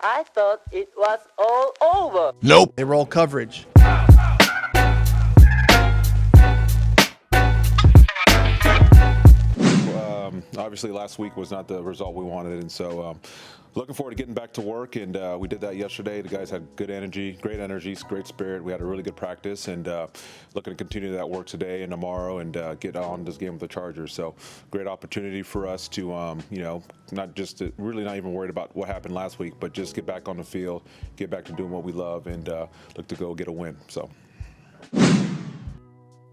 I thought it was all over. Nope. They roll coverage. Obviously, last week was not the result we wanted, and so looking forward to getting back to work. And we did that yesterday. The guys had good energy, great spirit. We had a really good practice, and looking to continue that work today and tomorrow, and get on this game with the Chargers. So, great opportunity for us to, really not even worried about what happened last week, but just get back on the field, get back to doing what we love, and look to go get a win. So.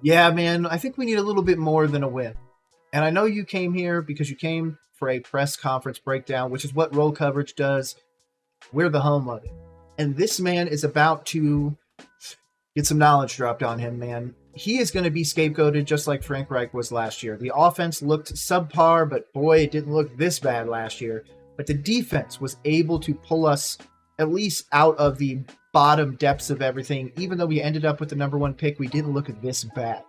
Yeah, man, I think we need a little bit more than a win. And I know you came here because you came for a press conference breakdown, which is what roll coverage does. We're the home of it. And this man is about to get some knowledge dropped on him, man. He is going to be scapegoated just like Frank Reich was last year. The offense looked subpar, but boy, it didn't look this bad last year. But the defense was able to pull us at least out of the bottom depths of everything. Even though we ended up with the number 1 pick, we didn't look this bad.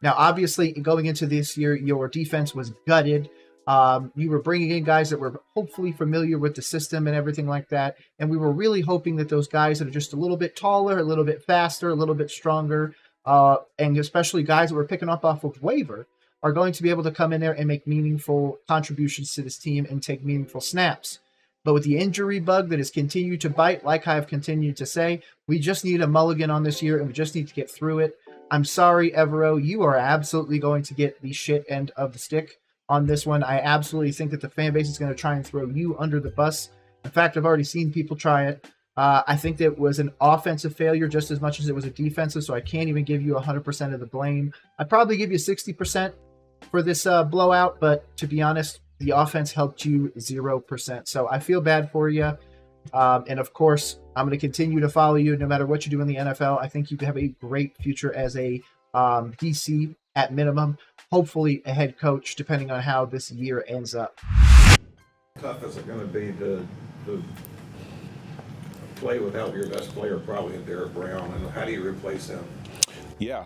Now, obviously, going into this year, your defense was gutted. You were bringing in guys that were hopefully familiar with the system and everything like that. And we were really hoping that those guys that are just a little bit taller, a little bit faster, a little bit stronger, and especially guys that we're picking up off of waiver are going to be able to come in there and make meaningful contributions to this team and take meaningful snaps. But with the injury bug that has continued to bite, like I've continued to say, we just need a mulligan on this year, and we just need to get through it. I'm sorry, Evero, you are absolutely going to get the shit end of the stick on this one. I absolutely think that the fan base is going to try and throw you under the bus. In fact, I've already seen people try it. I think that it was an offensive failure just as much as it was a defensive, so I can't even give you 100% of the blame. I'd probably give you 60% for this blowout, but to be honest, the offense helped you 0%. So I feel bad for you. And of course, I'm going to continue to follow you no matter what you do in the NFL. I think you have a great future as a DC at minimum, hopefully a head coach, depending on how this year ends up. Tough is it going to be to play without your best player, probably in Derrick Brown, and how do you replace him? Yeah,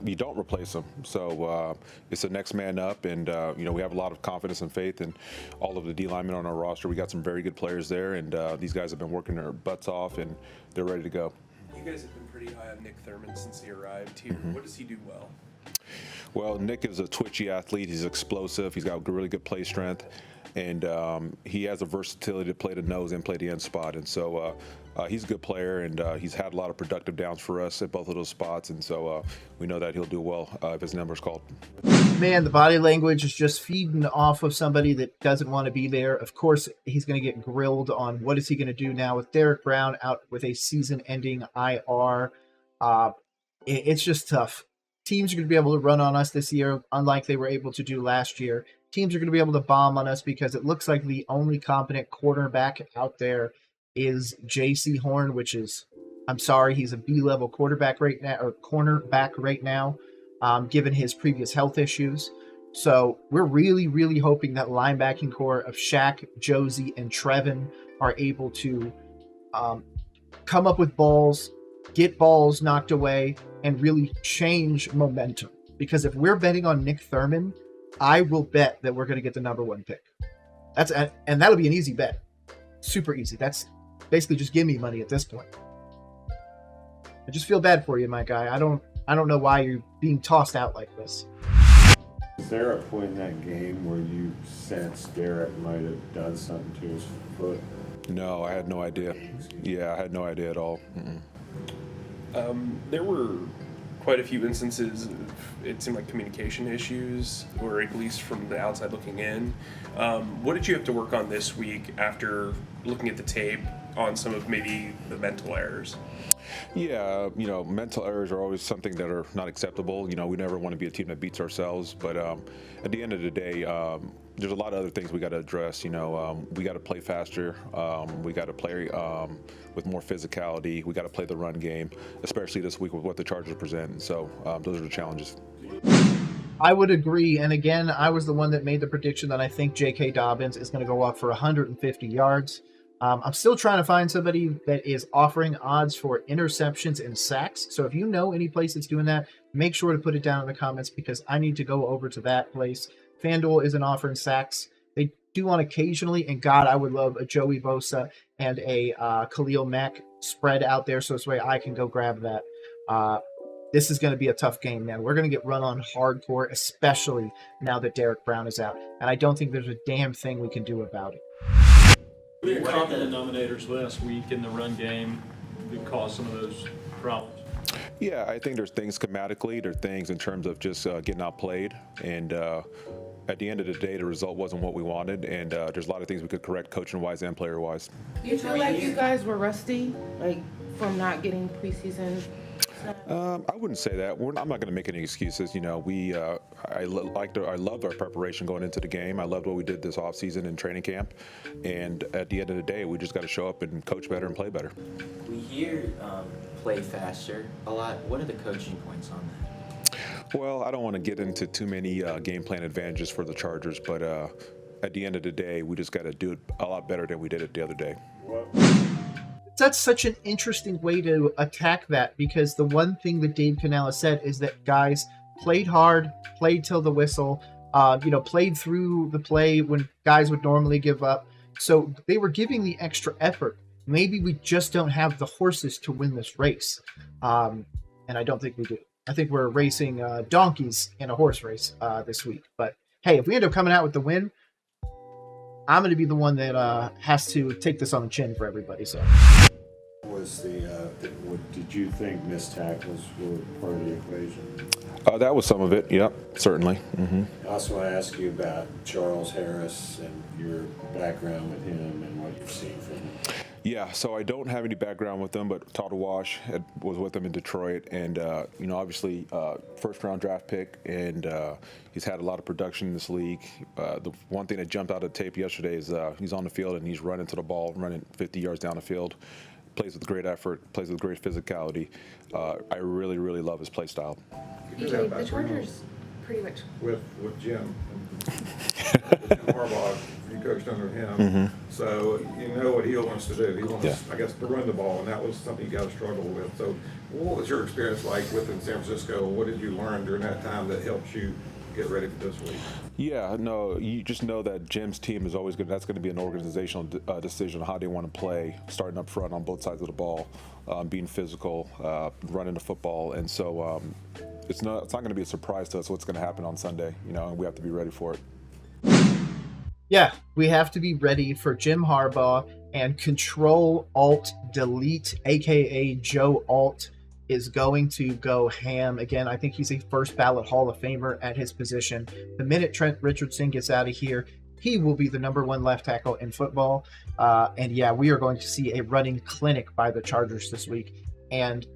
you don't replace them. So it's the next man up, and we have a lot of confidence and faith in all of the D linemen on our roster. We got some very good players there, and these guys have been working their butts off, and they're ready to go. You guys have been pretty high on Nick Thurman since he arrived here. What does he do well? Well, Nick is a twitchy athlete. He's explosive. He's got really good play strength, and he has a versatility to play the nose and play the end spot. And so he's a good player, and he's had a lot of productive downs for us at both of those spots. And so we know that he'll do well if his number's called. Man, the body language is just feeding off of somebody that doesn't want to be there. Of course, he's going to get grilled on what is he going to do now with Derrick Brown out with a season-ending IR. It's just tough. Teams are going to be able to run on us this year, unlike they were able to do last year. Teams are going to be able to bomb on us because it looks like the only competent quarterback out there is J.C. Horn, which is, I'm sorry, he's a B-level quarterback right now, or cornerback right now, given his previous health issues. So we're really, really hoping that linebacking core of Shaq, Josie, and Trevin are able to come up with balls, get balls knocked away, and really change momentum. Because if we're betting on Nick Thurman, I will bet that we're going to get the number 1 pick. And that'll be an easy bet. Super easy. That's basically just give me money at this point. I just feel bad for you, my guy. I don't know why you're being tossed out like this. Is there a point in that game where you sensed Derrick might have done something to his foot? No, I had no idea. Yeah, I had no idea at all. There were quite a few instances of, it seemed like, communication issues, or at least from the outside looking in. What did you have to work on this week after looking at the tape on some of maybe the mental errors? Yeah, mental errors are always something that are not acceptable. We never want to be a team that beats ourselves, but at the end of the day, there's a lot of other things we got to address. We got to play faster. We got to play with more physicality. We got to play the run game, especially this week with what the Chargers present. And so those are the challenges. I would agree. And again, I was the one that made the prediction that I think J.K. Dobbins is going to go off for 150 yards. I'm still trying to find somebody that is offering odds for interceptions and sacks. So if you know any place that's doing that, make sure to put it down in the comments because I need to go over to that place. FanDuel isn't offering sacks. They do on occasionally, and God, I would love a Joey Bosa and a Khalil Mack spread out there so this way I can go grab that. This is going to be a tough game, man. We're going to get run on hardcore, especially now that Derrick Brown is out. And I don't think there's a damn thing we can do about it. We were common denominators last week in the run game that caused some of those problems. Yeah, I think there's things schematically, there's things in terms of just getting outplayed, and at the end of the day, the result wasn't what we wanted, and there's a lot of things we could correct coaching-wise and player-wise. You feel like you guys were rusty, like from not getting preseason? I wouldn't say that. I'm not going to make any excuses. You know, I loved our preparation going into the game. I loved what we did this offseason in training camp, and at the end of the day, we just got to show up and coach better and play better. We hear play faster a lot. What are the coaching points on that? Well, I don't want to get into too many game plan advantages for the Chargers, but at the end of the day, we just got to do it a lot better than we did it the other day. That's such an interesting way to attack that, because the one thing that Dave Canales said is that guys played hard, played till the whistle, played through the play when guys would normally give up. So they were giving the extra effort. Maybe we just don't have the horses to win this race. And I don't think we do. I think we're racing donkeys in a horse race this week. But hey, if we end up coming out with the win, I'm going to be the one that has to take this on the chin for everybody. So, did you think missed tackles were part of the equation? That was some of it. Yep, certainly. Mm-hmm. I also want to ask you about Charles Harris and your background with him and what you've seen from him. Yeah, so I don't have any background with them, but Todd Wash was with them in Detroit, and obviously first-round draft pick, and he's had a lot of production in this league. The one thing that jumped out of the tape yesterday is he's on the field and he's running to the ball, running 50 yards down the field. Plays with great effort, plays with great physicality. I really, really love his play style. The Chargers pretty much with Jim. Harbaugh, you coached under him, so you know what he wants to do. He wants, I guess, to run the ball, and that was something you got to struggle with. So, what was your experience like within San Francisco? What did you learn during that time that helped you get ready for this week? Yeah, no, you just know that Jim's team is always good. That's going to be an organizational decision on how they want to play, starting up front on both sides of the ball, being physical, running the football, and so it's not going to be a surprise to us what's going to happen on Sunday. And we have to be ready for it. Yeah, we have to be ready for Jim Harbaugh, and Control-Alt-Delete, aka Joe Alt, is going to go ham again. I think he's a first ballot Hall of Famer at his position. The minute Trent Richardson gets out of here, he will be the #1 left tackle in football. And yeah, we are going to see a running clinic by the Chargers this week. And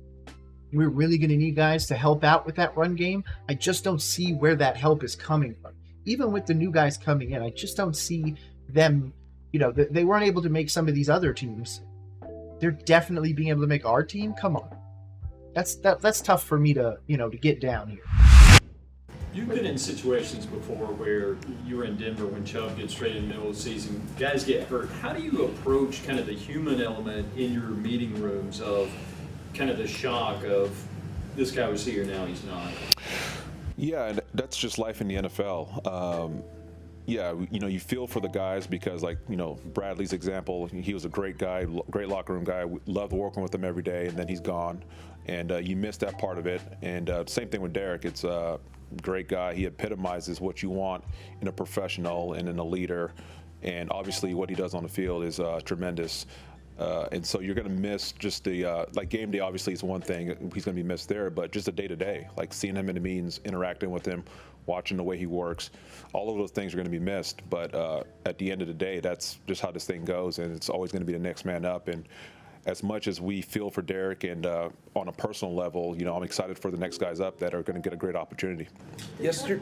we're really going to need guys to help out with that run game. I just don't see where that help is coming from. Even with the new guys coming in, I just don't see them, they weren't able to make some of these other teams. They're definitely being able to make our team. Come on. That's tough for me to get down here. You've been in situations before where you were in Denver when Chubb gets straight in the middle of the season, guys get hurt. How do you approach kind of the human element in your meeting rooms of kind of the shock of this guy was here, now he's not? Yeah, and that's just life in the NFL. You feel for the guys because, Bradley's example, he was a great guy, great locker room guy. We loved working with him every day, and then he's gone. And you miss that part of it. And same thing with Derrick. It's a great guy. He epitomizes what you want in a professional and in a leader. And obviously what he does on the field is tremendous. And so you're going to miss just the game day. Obviously, is one thing he's going to be missed there, but just the day-to-day, like seeing him in the meetings, interacting with him, watching the way he works, all of those things are going to be missed. But at the end of the day, that's just how this thing goes, and it's always going to be the next man up. And as much as we feel for Derrick, and on a personal level, I'm excited for the next guys up that are going to get a great opportunity. Yes, sir.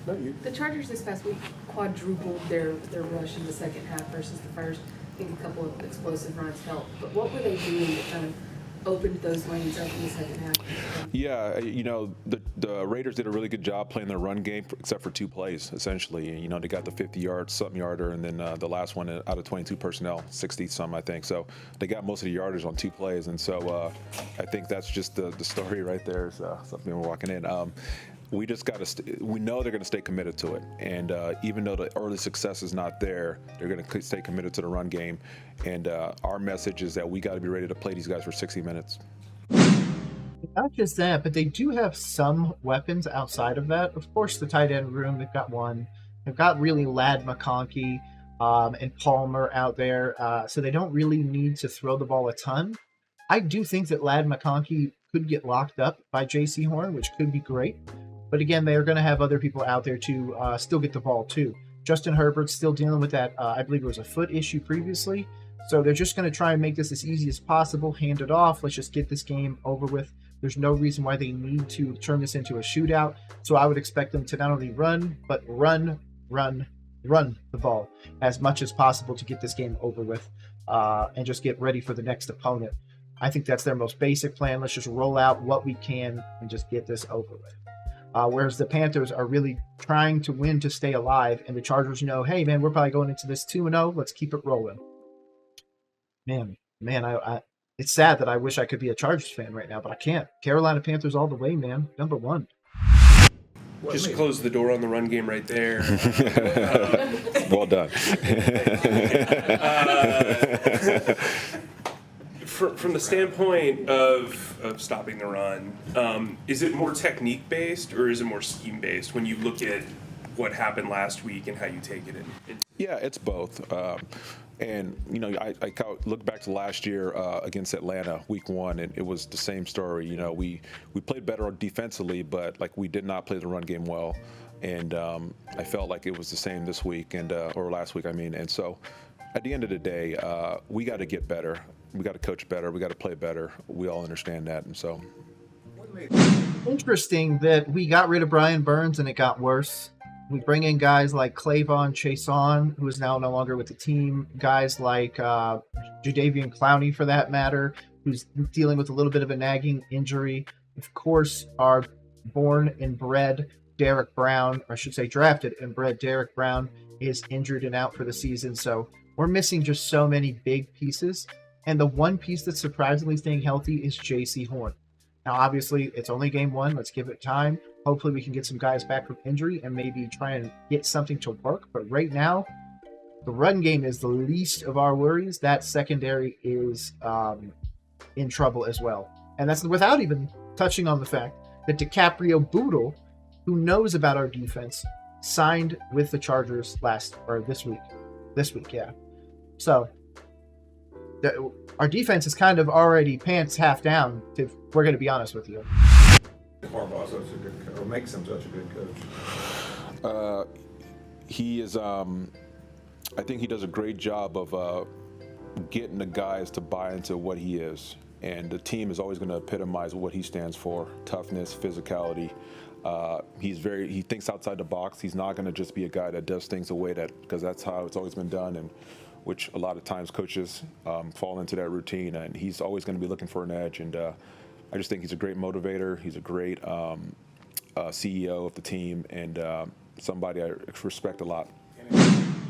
The Chargers this past week quadrupled their rush in the second half versus the first. I think a couple of explosive runs helped. But what were they doing to kind of open those lanes up in the second half? Yeah, the Raiders did a really good job playing their run game, except for 2 plays, essentially. They got the 50-yard, something yarder, and then the last one out of 22 personnel, 60-some, I think. So they got most of the yarders on 2 plays. And so I think that's just the story right there. Is something we're walking in. we just got to. We know they're going to stay committed to it, and even though the early success is not there, they're going to stay committed to the run game. And our message is that we got to be ready to play these guys for 60 minutes. Not just that, but they do have some weapons outside of that. Of course, the tight end room, they've got one. They've got really Ladd McConkey and Palmer out there, so they don't really need to throw the ball a ton. I do think that Ladd McConkey could get locked up by J.C. Horn, which could be great. But again, they are going to have other people out there to still get the ball too. Justin Herbert's still dealing with that, I believe it was a foot issue previously. So they're just going to try and make this as easy as possible, hand it off. Let's just get this game over with. There's no reason why they need to turn this into a shootout. So I would expect them to not only run, but run the ball as much as possible to get this game over with and just get ready for the next opponent. I think that's their most basic plan. Let's just roll out what we can and just get this over with. Whereas the Panthers are really trying to win to stay alive, and the Chargers know, hey, man, we're probably going into this 2-0. Let's keep it rolling. Man, it's sad that I wish I could be a Chargers fan right now, but I can't. Carolina Panthers all the way, man. Number one. Just close the door on the run game right there. Well done. From the standpoint of stopping the run, is it more technique based or is it more scheme based when you look at what happened last week and how you take it in? Yeah, it's both. And, you know, I look back to last year against Atlanta, week 1, and it was the same story. You know, we played better defensively, but, like, we did not play the run game well. And I felt like it was the same this week, or last week, I mean. And so at the end of the day, we got to get better. We got to coach better. We got to play better. We all understand that. And so. Interesting that we got rid of Brian Burns and it got worse. We bring in guys like Clavon Chason, who is now no longer with the team. Guys like Jadeveon Clowney, for that matter, who's dealing with a little bit of a nagging injury. Of course, our born and bred Derrick Brown, or I should say drafted and bred Derrick Brown, is injured and out for the season. So we're missing just so many big pieces. And the one piece that's surprisingly staying healthy is J.C. Horn. Now, obviously, it's only game 1. Let's give it time. Hopefully, we can get some guys back from injury and maybe try and get something to work. But right now, the run game is the least of our worries. That secondary is in trouble as well. And that's without even touching on the fact that DiCaprio Boodle, who knows about our defense, signed with the Chargers this week. This week, yeah. So our defense is kind of already pants half down, if we're going to be honest with you. Harbaugh such a good coach, or makes him such a good coach? He is, I think he does a great job of getting the guys to buy into what he is. And the team is always going to epitomize what he stands for: toughness, physicality. He thinks outside the box. He's not going to just be a guy that does things the way because that's how it's always been done, and which a lot of times coaches fall into that routine. And he's always going to be looking for an edge. And I just think he's a great motivator. He's a great CEO of the team, and somebody I respect a lot.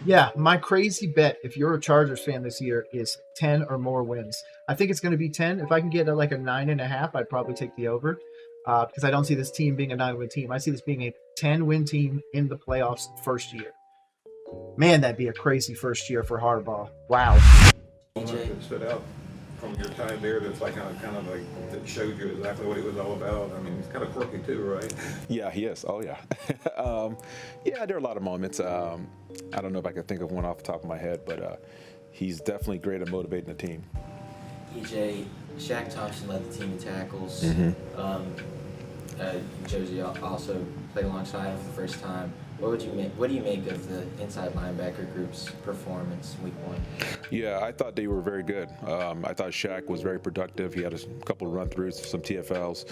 Yeah, my crazy bet, if you're a Chargers fan this year, is 10 or more wins. I think it's going to be 10. If I can get like a 9.5, I'd probably take the over, because I don't see this team being a 9-win team. I see this being a 10-win team in the playoffs first year. Man, that'd be a crazy first year for Harbaugh. Wow. One that stood out from your time there that's like kind of like that showed you exactly what he was all about. I mean, he's kind of quirky too, right? Yeah, he is. Oh, yeah. Yeah, there are a lot of moments. I don't know if I can think of one off the top of my head, but he's definitely great at motivating the team. EJ, Shaq Thompson led the team in tackles. Josie also played alongside him for the first time. What do you make of the inside linebacker group's performance week 1? Yeah, I thought they were very good. I thought Shaq was very productive. He had a couple of run-throughs, some TFLs.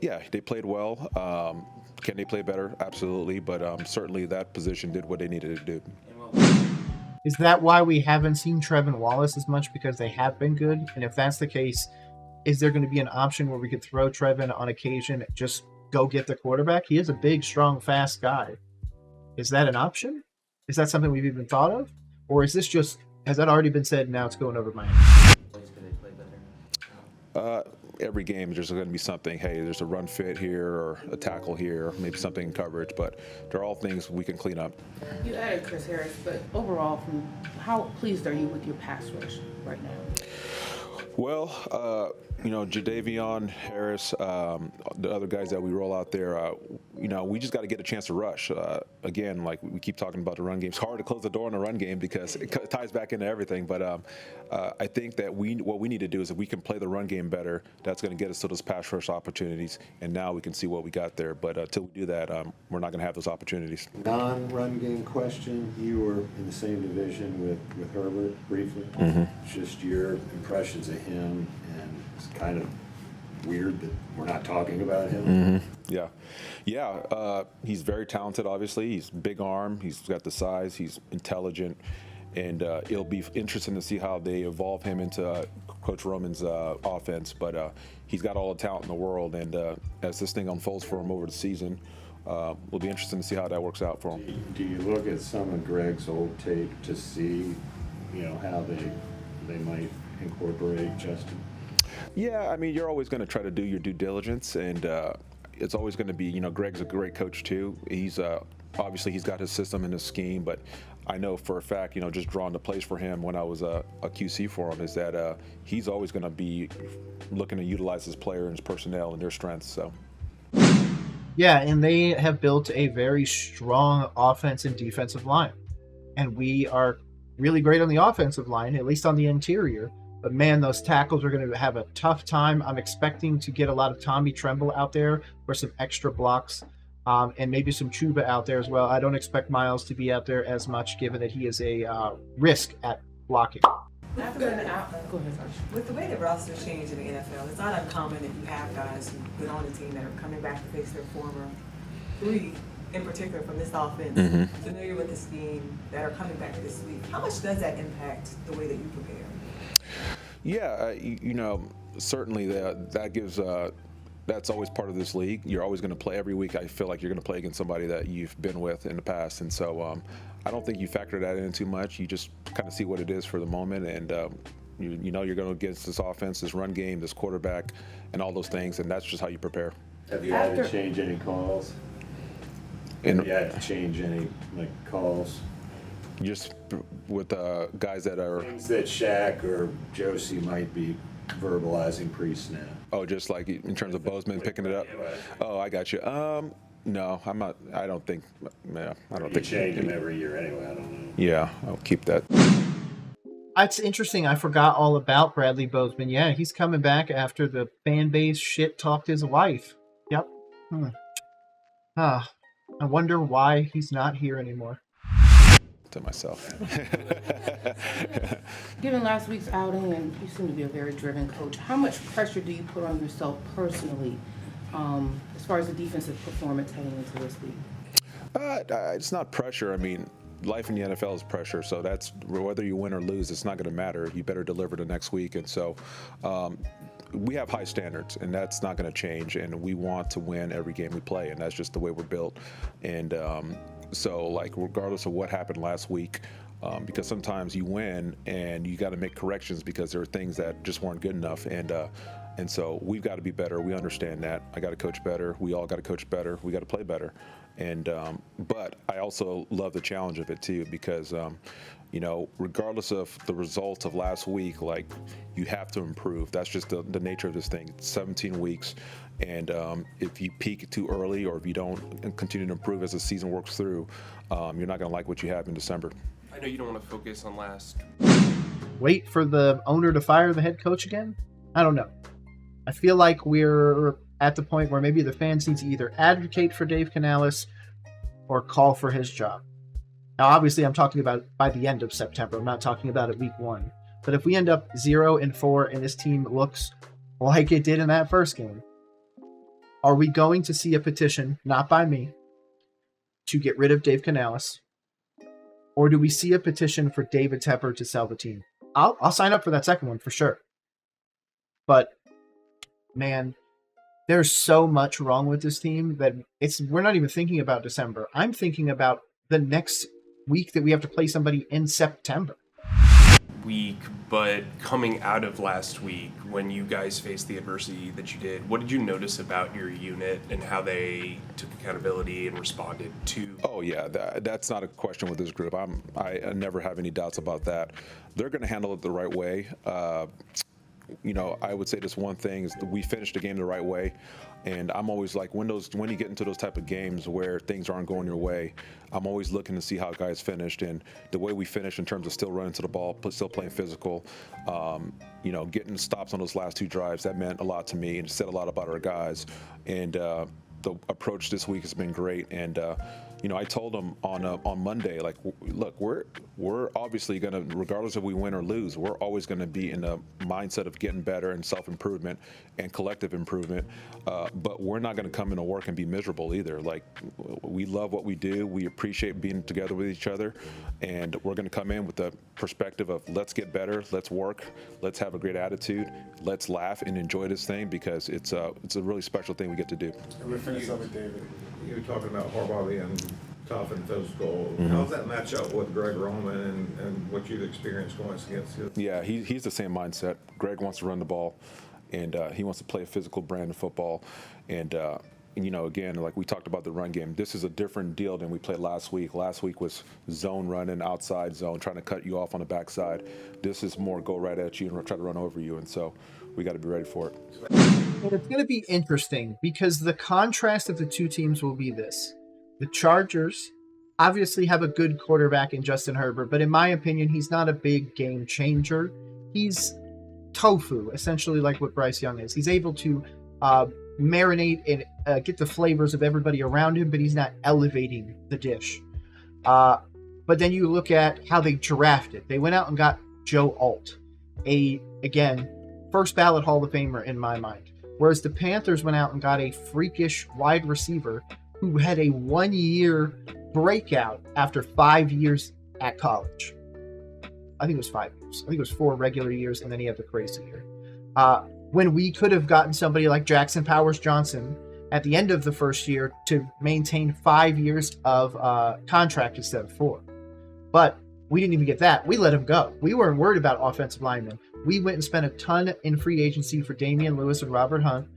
Yeah, they played well. Can they play better? Absolutely, but certainly that position did what they needed to do. Is that why we haven't seen Trevin Wallace as much? Because they have been good? And if that's the case, is there going to be an option where we could throw Trevin on occasion, just go get the quarterback? He is a big, strong, fast guy. Is that an option? Is that something we've even thought of? Or is this just, has that already been said and now it's going over my head? every game there's going to be something. Hey, there's a run fit here or a tackle here, maybe something in coverage, but they're all things we can clean up. You added Chris Harris, but overall, how pleased are you with your pass rush right now? Well, Jadavion Harris, the other guys that we roll out there, we just got to get a chance to rush. Again, like we keep talking about the run game. It's hard to close the door on the run game because it ties back into everything. But I think that what we need to do is if we can play the run game better, that's going to get us to those pass rush opportunities. And now we can see what we got there. But until we do that, we're not going to have those opportunities. Non-run game question. You were in the same division with Herbert briefly. Just your impressions of him, and it's kind of weird that we're not talking about him. Yeah. He's very talented. Obviously, he's big arm. He's got the size. He's intelligent, and it'll be interesting to see how they evolve him into Coach Roman's offense. But he's got all the talent in the world, and as this thing unfolds for him over the season, will be interesting to see how that works out for him. Do you look at some of Greg's old tape to see, how they might incorporate Justin? Yeah, I mean, you're always going to try to do your due diligence, and it's always going to be, Greg's a great coach too. He's obviously he's got his system and his scheme, but I know for a fact, just drawing the plays for him when I was a QC for him is that he's always going to be looking to utilize his player and his personnel and their strengths. So. Yeah, and they have built a very strong offense and defensive line, and we are really great on the offensive line, at least on the interior. But man, those tackles are going to have a tough time. I'm expecting to get a lot of Tommy Tremble out there for some extra blocks, and maybe some Chubb out there as well. I don't expect Miles to be out there as much, given that he is a risk at blocking. Go ahead, Josh. With the way the rosters change in the NFL, it's not uncommon that you have guys who've been on the team that are coming back to face their former three, in particular from this offense, familiar with the scheme, that are coming back this week. How much does that impact the way that you prepare? Yeah, certainly that gives. That's always part of this league. You're always going to play every week. I feel like you're going to play against somebody that you've been with in the past, and so I don't think you factor that in too much. You just kind of see what it is for the moment, and you're going against this offense, this run game, this quarterback, and all those things, and that's just how you prepare. Have you had to change any calls? Have you had to change any calls? Just with guys that are things that Shaq or Josie might be verbalizing pre-snap. Oh, just like in terms of Bozeman picking it up. Oh, I got you. No, I'm not. I don't think. Yeah, I don't think. You change them every year anyway. I don't know. Yeah, I'll keep that. It's interesting. I forgot all about Bradley Bozeman. Yeah, he's coming back after the fan base shit talked his wife. Yep. I wonder why he's not here anymore. To myself. Given last week's outing, and you seem to be a very driven coach, how much pressure do you put on yourself personally as far as the defensive performance heading into this week? It's not pressure. I mean, life in the NFL is pressure, so that's whether you win or lose, it's not going to matter. You better deliver the next week, and so we have high standards, and that's not going to change, and we want to win every game we play, and that's just the way we're built. And so, regardless of what happened last week, because sometimes you win and you got to make corrections because there are things that just weren't good enough, and so we've got to be better. We understand that. I got to coach better. We all got to coach better. We got to play better. And but I also love the challenge of it too, because regardless of the results of last week, you have to improve. That's just the nature of this thing. It's 17 weeks. And if you peak too early, or if you don't continue to improve as the season works through, you're not going to like what you have in December. I know you don't want to focus on last. Wait for the owner to fire the head coach again? I don't know. I feel like we're at the point where maybe the fans need to either advocate for Dave Canales or call for his job. Now, obviously, I'm talking about by the end of September. I'm not talking about at week 1. But if we end up 0-4 and this team looks like it did in that first game, are we going to see a petition, not by me, to get rid of Dave Canales? Or do we see a petition for David Tepper to sell the team? I'll sign up for that second one for sure. But, man, there's so much wrong with this team that we're not even thinking about December. I'm thinking about the next week that we have to play somebody in September. week, but coming out of last week, when you guys faced the adversity that you did, what did you notice about your unit and how they took accountability and responded to? Oh yeah, that's not a question with this group. I never have any doubts about that. They're going to handle it the right way. I would say this one thing is that we finished the game the right way, and I'm always like, when you get into those type of games where things aren't going your way, I'm always looking to see how guys finished, and the way we finished in terms of still running to the ball, still playing physical, getting stops on those last 2 drives, that meant a lot to me and said a lot about our guys. And the approach this week has been great, and I told them on Monday, like, look, we're obviously gonna, regardless if we win or lose, we're always gonna be in the mindset of getting better and self-improvement and collective improvement. But we're not gonna come into work and be miserable either. Like, we love what we do, we appreciate being together with each other, and we're gonna come in with the perspective of let's get better, let's work, let's have a great attitude, let's laugh and enjoy this thing, because it's a really special thing we get to do. And we're finished up with David. You were talking about Harbaugh being tough and physical. How does that match up with Greg Roman and what you've experienced going against him? Yeah, he's the same mindset. Greg wants to run the ball, and he wants to play a physical brand of football. And again, like we talked about the run game, this is a different deal than we played last week. Last week was zone running, outside zone, trying to cut you off on the backside. This is more go right at you and try to run over you, and so we got to be ready for it. And it's going to be interesting because the contrast of the two teams will be this. The Chargers obviously have a good quarterback in Justin Herbert, but in my opinion, he's not a big game changer. He's tofu, essentially like what Bryce Young is. He's able to marinate and get the flavors of everybody around him, but he's not elevating the dish. But then you look at how they drafted. They went out and got Joe Alt, again, first ballot Hall of Famer in my mind. Whereas the Panthers went out and got a freakish wide receiver who had a 1-year breakout after 5 years at college. I think it was 5 years. I think it was 4 regular years, and then he had the crazy year. When we could have gotten somebody like Jackson Powers Johnson at the end of the first year to maintain 5 years of contract instead of 4. But we didn't even get that. We let him go. We weren't worried about offensive linemen. We went and spent a ton in free agency for Damian Lewis and Robert Hunt,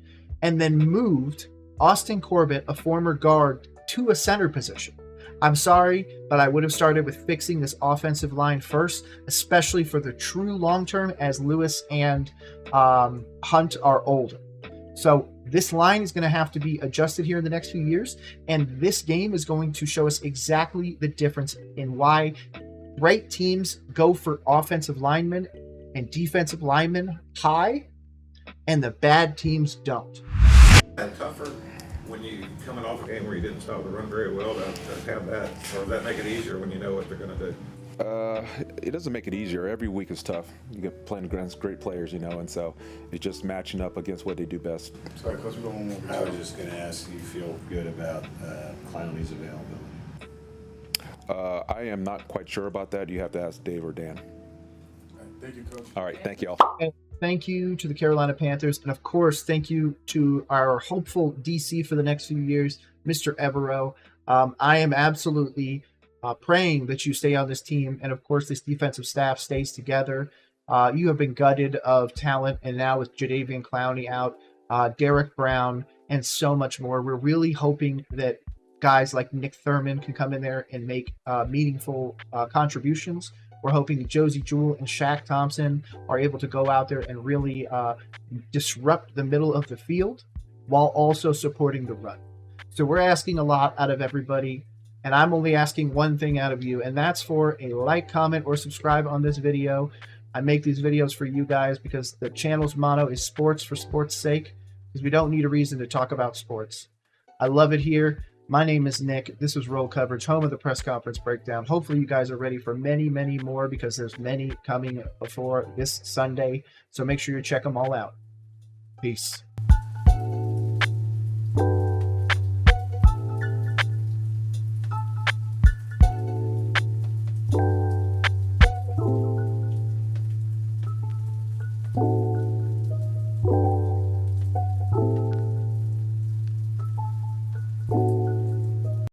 and then moved Austin Corbett, a former guard, to a center position. I'm sorry, but I would have started with fixing this offensive line first, especially for the true long term, as Lewis and Hunt are older. So this line is going to have to be adjusted here in the next few years, and this game is going to show us exactly the difference in why great teams go for offensive linemen and defensive linemen high, and the bad teams don't. And tougher when you coming off a game where you didn't stop the run very well to have that, or does that make it easier when you know what they're going to do? It doesn't make it easier. Every week is tough. You get playing against great players, and so it's just matching up against what they do best. Sorry, Coach, we don't want I was just going to ask, do you feel good about Clowney's availability? I am not quite sure about that. You have to ask Dave or Dan. Thank you, Coach. All right, thank you all. And thank you to the Carolina Panthers, and of course, thank you to our hopeful DC for the next few years, Mr. Evero. I am absolutely praying that you stay on this team, and of course, this defensive staff stays together. You have been gutted of talent, and now with Jadeveon Clowney out, Derrick Brown, and so much more, we're really hoping that guys like Nick Thurman can come in there and make meaningful contributions. We're hoping that Josie Jewell and Shaq Thompson are able to go out there and really disrupt the middle of the field while also supporting the run. So we're asking a lot out of everybody, and I'm only asking one thing out of you, and that's for a like, comment, or subscribe on this video. I make these videos for you guys because the channel's motto is sports for sports' sake, because we don't need a reason to talk about sports. I love it here. My name is Nick. This is Roll Coverage, home of the press conference breakdown. Hopefully you guys are ready for many, many more, because there's many coming before this Sunday. So make sure you check them all out. Peace.